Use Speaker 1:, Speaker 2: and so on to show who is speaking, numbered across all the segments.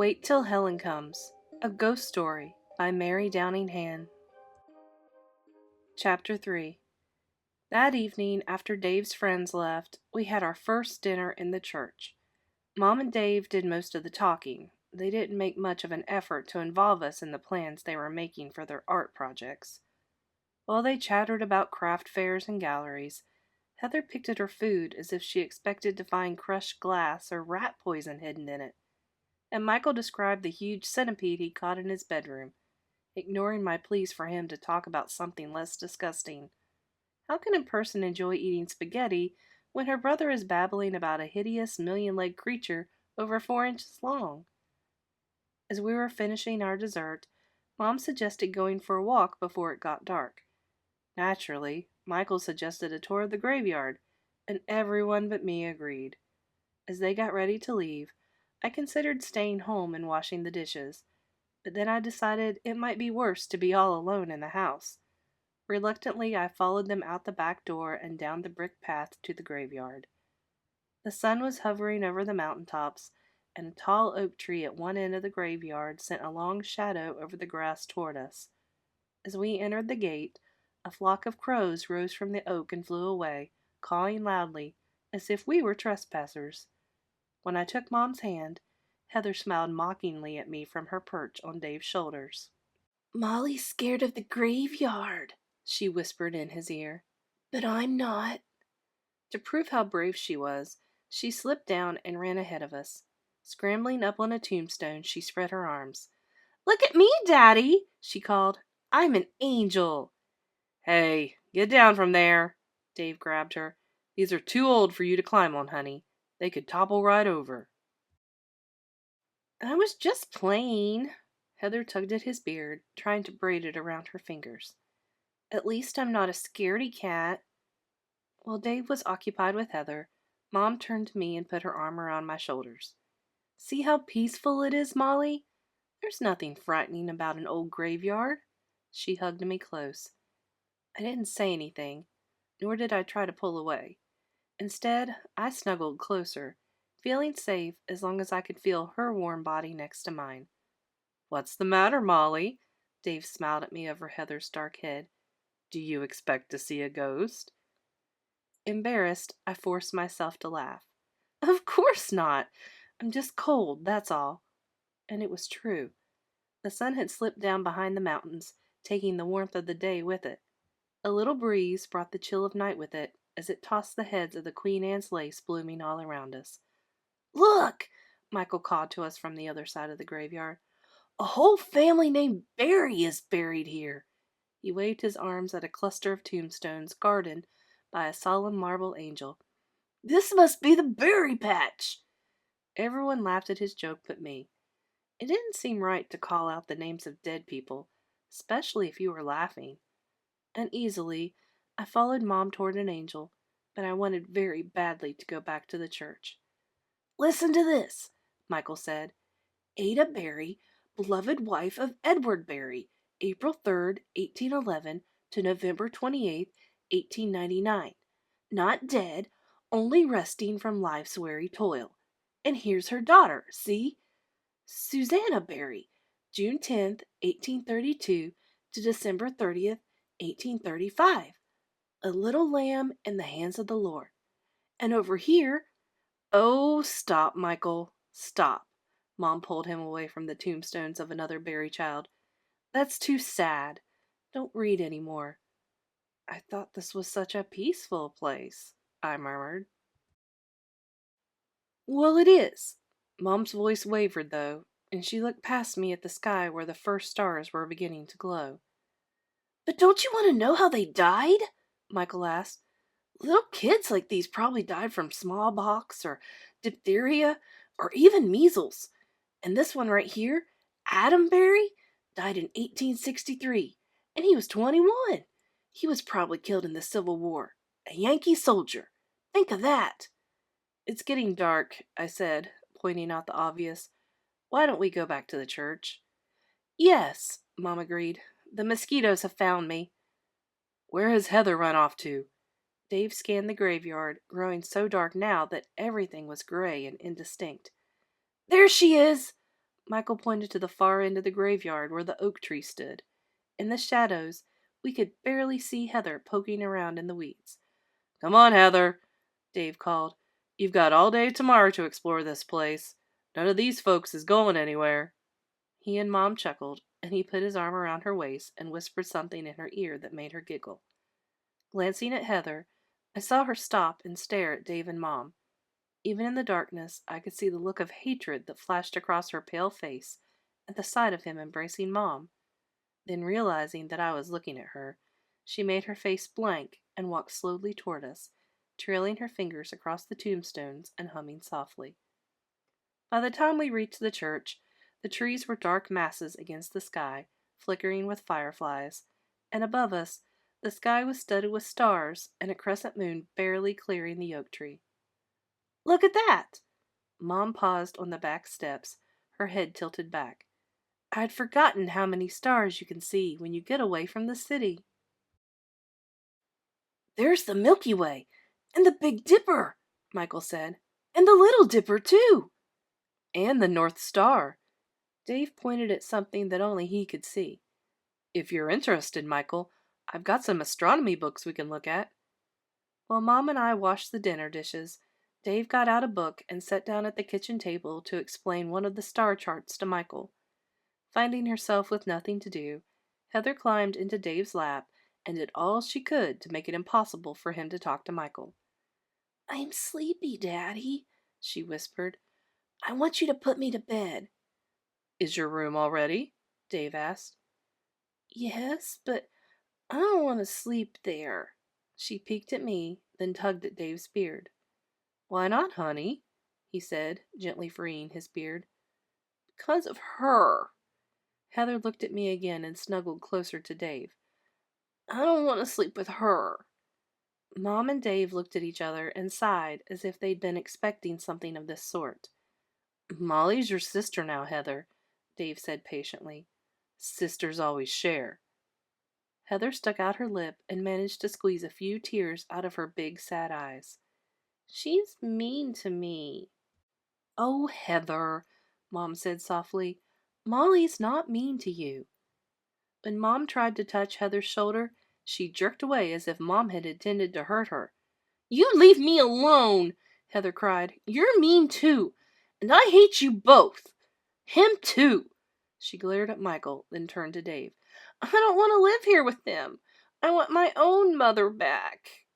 Speaker 1: Wait Till Helen Comes, a Ghost Story by Mary Downing-Han. Chapter 3. That evening, after Dave's friends left, we had our first dinner in the church. Mom and Dave did most of the talking. They didn't make much of an effort to involve us in the plans they were making for their art projects. While they chattered about craft fairs and galleries, Heather picked at her food as if she expected to find crushed glass or rat poison hidden in it. And Michael described the huge centipede he caught in his bedroom, ignoring my pleas for him to talk about something less disgusting. How can a person enjoy eating spaghetti when her brother is babbling about a hideous million-legged creature over 4 inches long? As we were finishing our dessert, Mom suggested going for a walk before it got dark. Naturally, Michael suggested a tour of the graveyard, and everyone but me agreed. As they got ready to leave, I considered staying home and washing the dishes, but then I decided it might be worse to be all alone in the house. Reluctantly, I followed them out the back door and down the brick path to the graveyard. The sun was hovering over the mountaintops, and a tall oak tree at one end of the graveyard sent a long shadow over the grass toward us. As we entered the gate, a flock of crows rose from the oak and flew away, cawing loudly, as if we were trespassers. When I took Mom's hand, Heather smiled mockingly at me from her perch on Dave's shoulders. "Molly's scared of the graveyard," she whispered in his ear. "But I'm not." To prove how brave she was, she slipped down and ran ahead of us. Scrambling up on a tombstone, she spread her arms. "Look at me, Daddy," she called. "I'm an angel." "Hey, get down from there," Dave grabbed her. "These are too old for you to climb on, honey. They could topple right over." "I was just playing." Heather tugged at his beard, trying to braid it around her fingers. "At least I'm not a scaredy cat." While Dave was occupied with Heather, Mom turned to me and put her arm around my shoulders. "See how peaceful it is, Molly? There's nothing frightening about an old graveyard." She hugged me close. I didn't say anything, nor did I try to pull away. Instead, I snuggled closer, feeling safe as long as I could feel her warm body next to mine. "What's the matter, Molly?" Dave smiled at me over Heather's dark head. "Do you expect to see a ghost?" Embarrassed, I forced myself to laugh. "Of course not. I'm just cold, that's all." And it was true. The sun had slipped down behind the mountains, taking the warmth of the day with it. A little breeze brought the chill of night with it, as it tossed the heads of the Queen Anne's lace blooming all around us. "Look!" Michael called to us from the other side of the graveyard. "A whole family named Barry is buried here." He waved his arms at a cluster of tombstones guarded by a solemn marble angel. "This must be the berry patch." Everyone laughed at his joke but me. It didn't seem right to call out the names of dead people, especially if you were laughing. Uneasily, I followed Mom toward an angel, but I wanted very badly to go back to the church. "Listen to this," Michael said. "Ada Barry, beloved wife of Edward Barry, April 3rd, 1811 to November 28th, 1899. Not dead, only resting from life's weary toil. And here's her daughter, see? Susanna Barry, June 10th, 1832 to December 30th, 1835. A little lamb in the hands of the Lord. And over here—" "Oh, stop, Michael, stop." Mom pulled him away from the tombstones of another Barry child. "That's too sad. Don't read any more." "I thought this was such a peaceful place," I murmured. "Well, it is." Mom's voice wavered, though, and she looked past me at the sky where the first stars were beginning to glow. "But don't you want to know how they died?" Michael asked. "Little kids like these probably died from smallpox or diphtheria or even measles. And this one right here, Adam Barry, died in 1863, and he was 21. He was probably killed in the Civil War. A Yankee soldier. Think of that." "It's getting dark," I said, pointing out the obvious. "Why don't we go back to the church?" "Yes," Mom agreed. "The mosquitoes have found me." "Where has Heather run off to?" Dave scanned the graveyard, growing so dark now that everything was gray and indistinct. "There she is!" Michael pointed to the far end of the graveyard where the oak tree stood. In the shadows, we could barely see Heather poking around in the weeds. "Come on, Heather," Dave called. "You've got all day tomorrow to explore this place. None of these folks is going anywhere." He and Mom chuckled, and he put his arm around her waist and whispered something in her ear that made her giggle. Glancing at Heather, I saw her stop and stare at Dave and Mom. Even in the darkness, I could see the look of hatred that flashed across her pale face at the sight of him embracing Mom. Then, realizing that I was looking at her, she made her face blank and walked slowly toward us, trailing her fingers across the tombstones and humming softly. By the time we reached the church, the trees were dark masses against the sky, flickering with fireflies, and above us, the sky was studded with stars and a crescent moon barely clearing the oak tree. "Look at that!" Mom paused on the back steps, her head tilted back. "I'd forgotten how many stars you can see when you get away from the city." "There's the Milky Way, and the Big Dipper," Michael said. "And the Little Dipper, too." "And the North Star." Dave pointed at something that only he could see. "If you're interested, Michael, I've got some astronomy books we can look at." While Mom and I washed the dinner dishes, Dave got out a book and sat down at the kitchen table to explain one of the star charts to Michael. Finding herself with nothing to do, Heather climbed into Dave's lap and did all she could to make it impossible for him to talk to Michael. "I'm sleepy, Daddy," she whispered. "I want you to put me to bed." "Is your room all ready?" Dave asked. "Yes, but I don't want to sleep there." She peeked at me, then tugged at Dave's beard. "Why not, honey?" he said, gently freeing his beard. "Because of her." Heather looked at me again and snuggled closer to Dave. "I don't want to sleep with her." Mom and Dave looked at each other and sighed as if they'd been expecting something of this sort. "Molly's your sister now, Heather," Dave said patiently. "Sisters always share." Heather stuck out her lip and managed to squeeze a few tears out of her big sad eyes. "She's mean to me." "Oh, Heather," Mom said softly. "Molly's not mean to you." When Mom tried to touch Heather's shoulder, she jerked away as if Mom had intended to hurt her. "You leave me alone!" Heather cried. "You're mean too, and I hate you both. Him too." She glared at Michael, then turned to Dave. "I don't want to live here with them. I want my own mother back."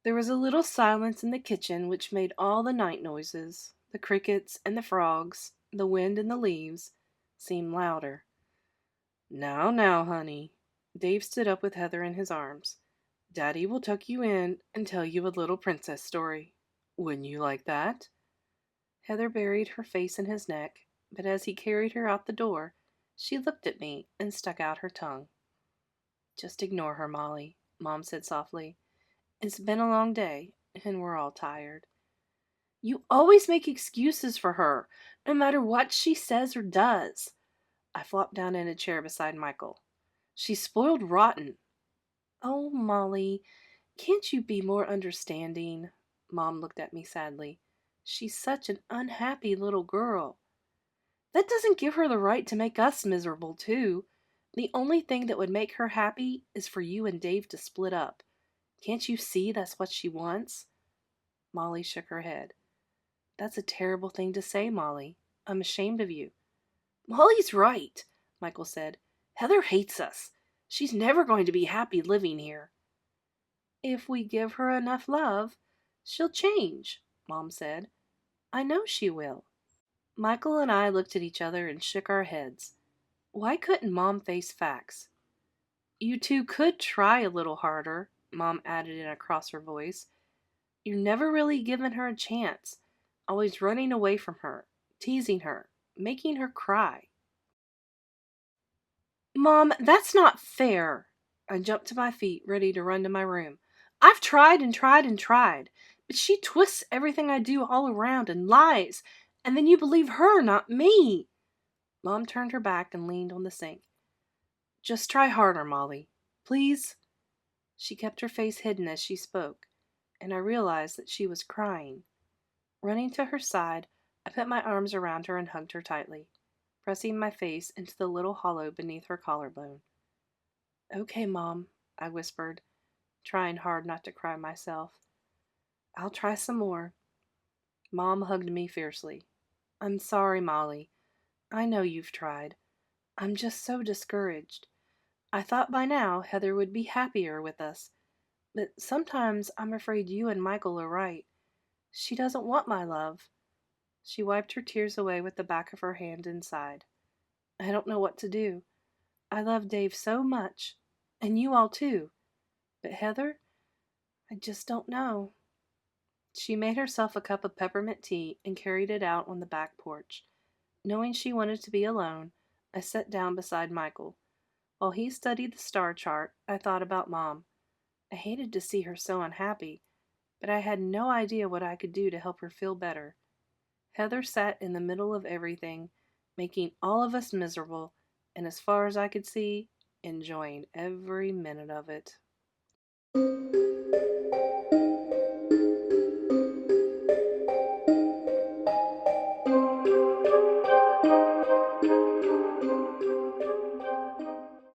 Speaker 1: There was a little silence in the kitchen which made all the night noises, the crickets and the frogs, the wind and the leaves, seem louder. "Now, now, honey." Dave stood up with Heather in his arms. "Daddy will tuck you in and tell you a little princess story. Wouldn't you like that?" Heather buried her face in his neck, but as he carried her out the door, she looked at me and stuck out her tongue. "Just ignore her, Molly," Mom said softly. "It's been a long day, and we're all tired." "You always make excuses for her, no matter what she says or does." I flopped down in a chair beside Michael. "She's spoiled rotten." "Oh, Molly, can't you be more understanding?" Mom looked at me sadly. "She's such an unhappy little girl." "That doesn't give her the right to make us miserable, too. The only thing that would make her happy is for you and Dave to split up. Can't you see that's what she wants?" Molly shook her head. "That's a terrible thing to say, Molly. I'm ashamed of you." "Molly's right," Michael said. "Heather hates us. She's never going to be happy living here." "If we give her enough love, she'll change," Mom said. "I know she will." Michael and I looked at each other and shook our heads. Why couldn't Mom face facts? "You two could try a little harder," Mom added in a crosser voice. "You're never really giving her a chance. Always running away from her, teasing her, making her cry." "Mom, that's not fair." I jumped to my feet, ready to run to my room. "I've tried and tried and tried, but she twists everything I do all around and lies, and then you believe her, not me." Mom turned her back and leaned on the sink. "Just try harder, Molly. Please?" She kept her face hidden as she spoke, and I realized that she was crying. Running to her side, I put my arms around her and hugged her tightly, pressing my face into the little hollow beneath her collarbone. "Okay, Mom," I whispered, trying hard not to cry myself. "I'll try some more." Mom hugged me fiercely. "I'm sorry, Molly. I know you've tried. I'm just so discouraged. I thought by now Heather would be happier with us, but sometimes I'm afraid you and Michael are right. She doesn't want my love." She wiped her tears away with the back of her hand and sighed. "I don't know what to do. I love Dave so much, and you all too. But Heather, I just don't know." She made herself a cup of peppermint tea and carried it out on the back porch. Knowing she wanted to be alone, I sat down beside Michael. While he studied the star chart, I thought about Mom. I hated to see her so unhappy, but I had no idea what I could do to help her feel better. Heather sat in the middle of everything, making all of us miserable, and as far as I could see, enjoying every minute of it.